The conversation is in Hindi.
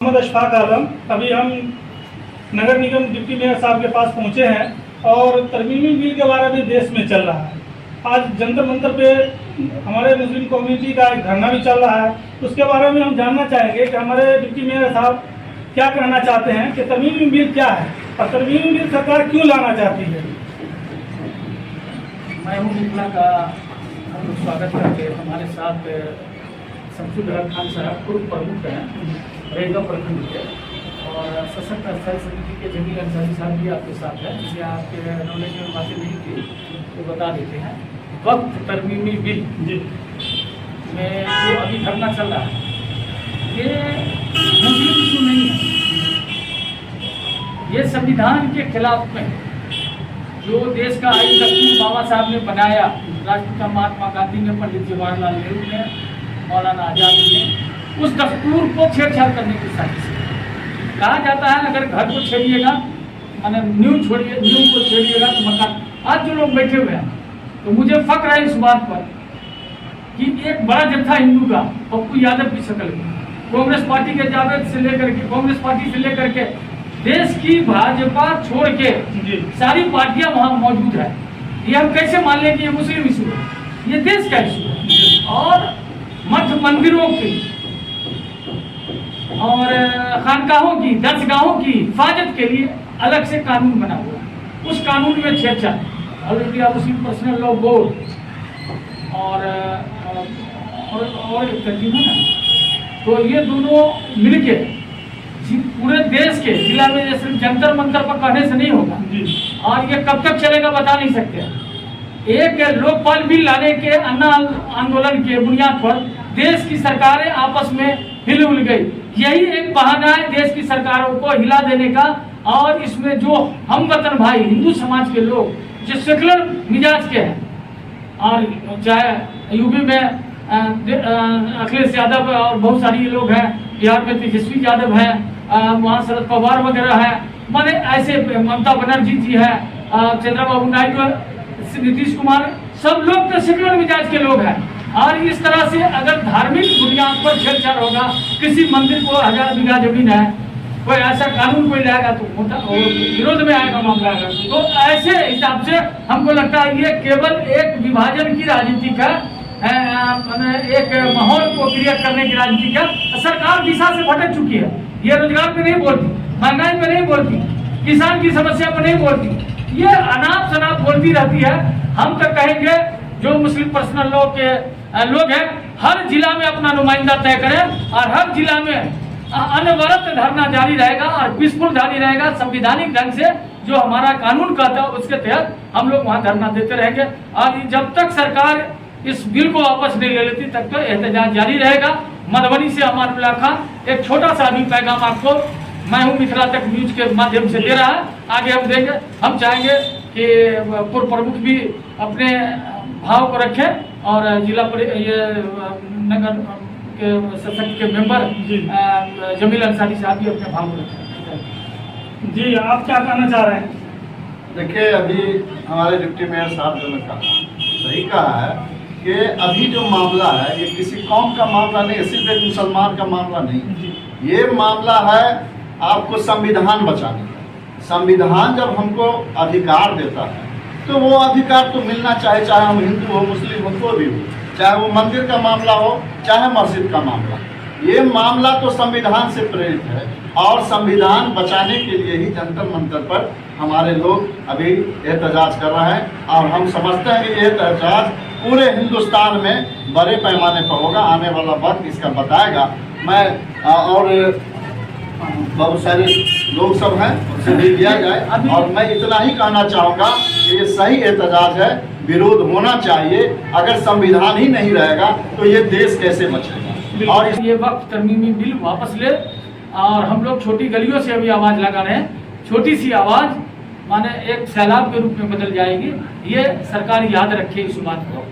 मोहम्मद अशफाक आलम। अभी हम नगर निगम डिप्टी मेयर साहब के पास पहुंचे हैं और तरमीमी बिल के बारे में देश में चल रहा है। आज जंतर मंतर पे हमारे मुस्लिम कम्युनिटी का एक धरना भी चल रहा है। उसके बारे में हम जानना चाहेंगे कि हमारे डिप्टी मेयर साहब क्या कहना चाहते हैं कि तरमीमी बिल क्या है और तरमीमी बिल सरकार क्यों लाना चाहती है। मैं हूँ मिथिला का स्वागत करके हमारे साथ शमशुल हक खान साहब पूर्व प्रमुख हैं रेगा प्रखंड के, और सशक्त स्थायी समिति के जमील अंसारी साहब भी आपके साथ हैं। जिसे आपके नॉलेज में बातें नहीं थी तो बता देते हैं। वक्त तरमीमी बिल में जो अभी धरना चल रहा है ये मुस्लिम इशू नहीं है, ये संविधान के खिलाफ में है। जो देश का आईन दस्तूर बाबा साहब ने बनाया, राष्ट्रपिता महात्मा गांधी ने, पंडित जवाहरलाल नेहरू ने, मौलाना आजाद ने, उस दस्तूर को छेड़छाड़ करने की साजिश है। कहा जाता है अगर घर को छेड़िएगा, माने न्यू को छेड़िएगा तो मकान। आज जो लोग बैठे हुए हैं तो मुझे फक्र है इस बात पर कि एक बड़ा जत्था हिंदू का पप्पू यादव की शक्ल में कांग्रेस पार्टी के जावेद से लेकर के, कांग्रेस पार्टी से लेकर के देश की भाजपा छोड़ के सारी पार्टियां वहां मौजूद है। ये हम कैसे मान लें कि ये मुस्लिम इशू है? ये देश का इशू है। और मठ मंदिरों की और खानकाहों की, दर्शगाहों की हिफाजत के लिए अलग से कानून बना हुआ। उस कानून में छेड़छाड़, all India Muslim personal law board और एक तर्जीमा है ना, तो ये दोनों मिलके पूरे देश के जिला में ये सिर्फ जंतर मंतर पर कहने से नहीं होगा। और ये कब तक चलेगा बता नहीं सकते। एक लोकपाल बिल लाने के आंदोलन के बुनियाद पर देश की सरकारें आपस में हिल उल गई। यही एक बहाना है देश की सरकारों को हिला देने का। और इसमें जो हम वतन भाई हिंदू समाज के लोग जो सेकुलर मिजाज के हैं, और चाहे यूपी में अखिलेश यादव और बहुत सारे लोग हैं, बिहार में तेजस्वी यादव है, वहाँ शरद पवार वगैरह है, माने ऐसे ममता बनर्जी जी है, चंद्रबाबू नायडू, नीतीश कुमार, सब लोग तो सेकुलर मिजाज के लोग हैं। और इस तरह से अगर धार्मिक बुनियाद पर छेड़छाड़ होगा, किसी मंदिर को 1000 बीघा जमीन है, कोई ऐसा कानून कोई लाएगा तो विरोध में आएगा मामला। तो ऐसे हिसाब से हमको लगता है ये केवल एक विभाजन की राजनीति का एक माहौल को क्रिएट करने की राजनीति का। सरकार दिशा से भटक चुकी है। ये रोजगार पे नहीं बोलती, महंगाई पे नहीं बोलती, किसान की समस्या पे नहीं बोलती, ये अनाप शनाप बोलती रहती है। हम तो कहेंगे जो मुस्लिम पर्सनल लॉ के लोग हैं हर जिला में अपना नुमाइंदा तय करें और हर जिला में अनवरत धरना जारी रहेगा और पीसफुल जारी रहेगा। संवैधानिक ढंग से जो हमारा कानून कहता है उसके तहत हम लोग वहाँ धरना देते रहेंगे। और जब तक सरकार इस बिल को वापस नहीं ले लेती तब तक एहतजाज जारी रहेगा। मधुबनी से अमानुल्लाह खान एक छोटा सा भी पैगाम आपको मैं हूँ मिथिला तक न्यूज के माध्यम से दे रहा है। आगे हम देंगे। हम चाहेंगे कि पूर्व प्रमुख भी अपने भाव को रखें और जिला ये नगर के सशक्त के मेंबर जमील अंसारी साहब भी अपने भाव को रखें। जी, आप क्या कहना चाह रहे हैं? देखिए, अभी हमारे डिप्टी मेयर साहब जो ने कहा सही कहा है कि अभी जो मामला है ये किसी कौम का मामला नहीं है, सिर्फ एक मुसलमान का मामला नहीं। ये मामला है आपको संविधान बचाने का। संविधान जब हमको अधिकार देता है तो वो अधिकार तो मिलना चाहिए, चाहे हम हिंदू हो, मुस्लिम हो, कोई भी हो, चाहे वो मंदिर का मामला हो, चाहे मस्जिद का मामला। ये मामला तो संविधान से प्रेरित है और संविधान बचाने के लिए ही जंतर मंतर पर हमारे लोग अभी एहतजाज कर रहे हैं। और हम समझते हैं कि ये एहतजाज पूरे हिंदुस्तान में बड़े पैमाने पर होगा। आने वाला वक्त इसका बताएगा। मैं और बहुत सारे लोग सब हैं उनसे भी लिया जाए। और मैं इतना ही कहना चाहूँगा कि ये सही एहतजाज है, विरोध होना चाहिए। अगर संविधान ही नहीं रहेगा तो ये देश कैसे बचेगा। और ये वक्त तरमीमी बिल वापस ले। और हम लोग छोटी गलियों से अभी आवाज़ लगा रहे हैं। छोटी सी आवाज़ माने एक सैलाब के रूप में बदल जाएगी। ये सरकार याद रखे इस बात को।